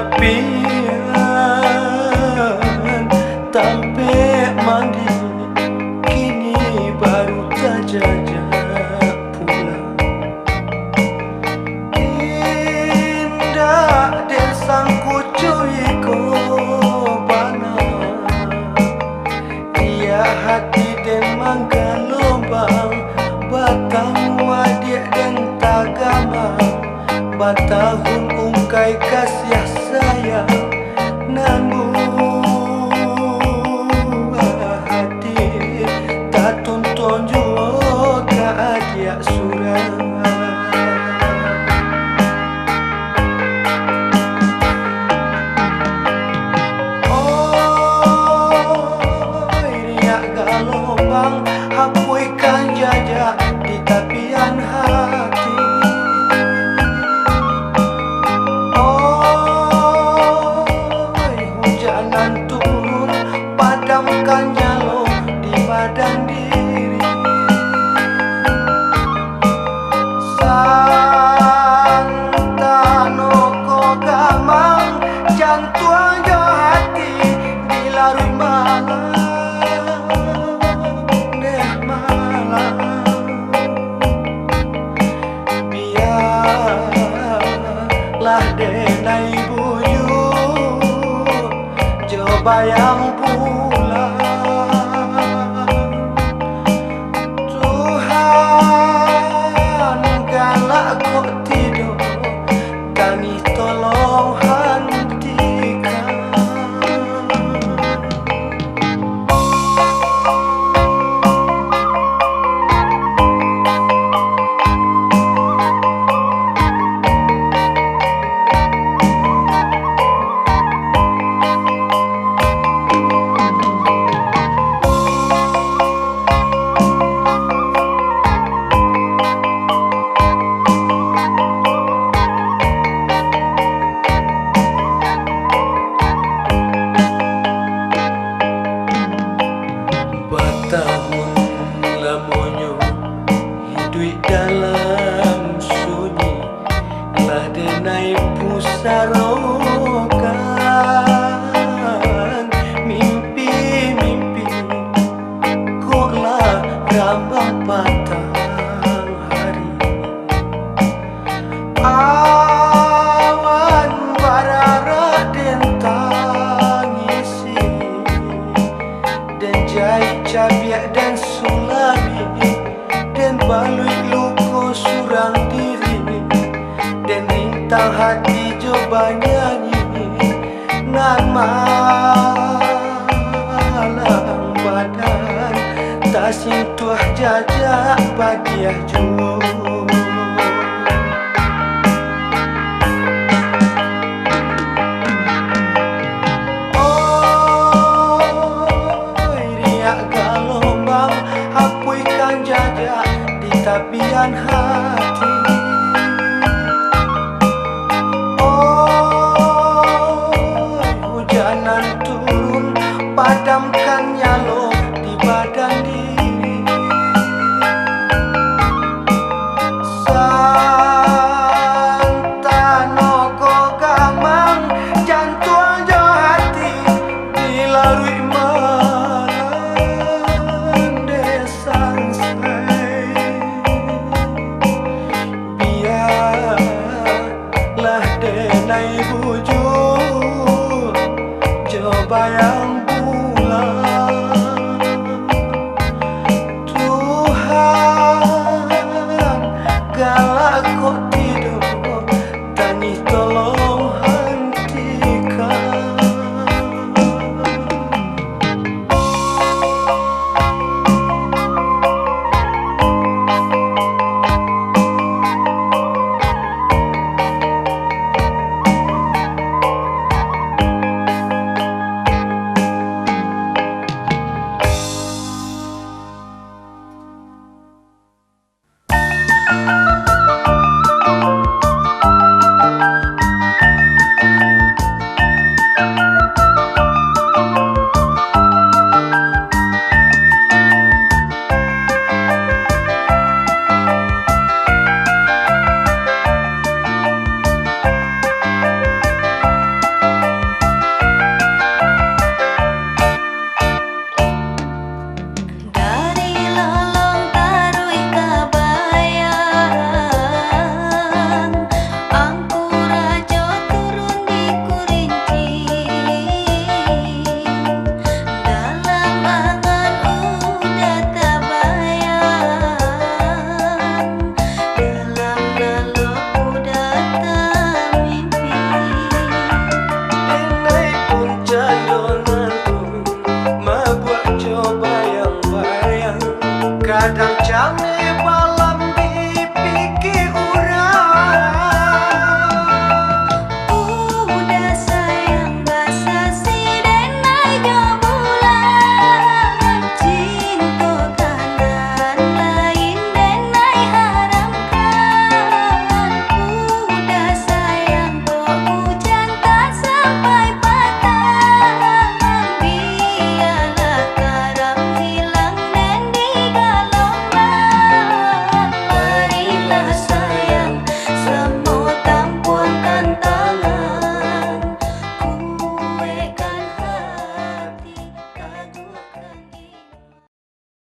kesepian sampai mandi, kini baru terjajah pulang. Indah desangku cuy kobana, dia hati dan mangga lubang, batang wadik dan tagamang, batahun ungkai kasih sayang, namun hati tak tuntun juga dia surang. Gelombang hapuikan jajak di tepian hati. Hujanan turun padamkan nyalo di badan diri. Santano ko gamang jantung jo hati dilarui malam. Lah denai buyut jo bayang pulang. Tuhan galak kok tidur, kami tolong hentikan. Tahun lamonyo hidup dalam sunyi, lah denai pusarokan mimpi-mimpi, koklah rambang patang hari. Awan barara den tangisi, dan jahit cabiak dan sulami, dan balui luko surang diri, dan rintang hati coba nyanyi nan malang badan tak sentuh jajak bagiah jauh. Hapuikan jajak di tepian hati. Hujanan turun padamkan nyalo di badan diri. Santano ko gamang jantung jo hati dilalui denai bujur jo bayang bulan.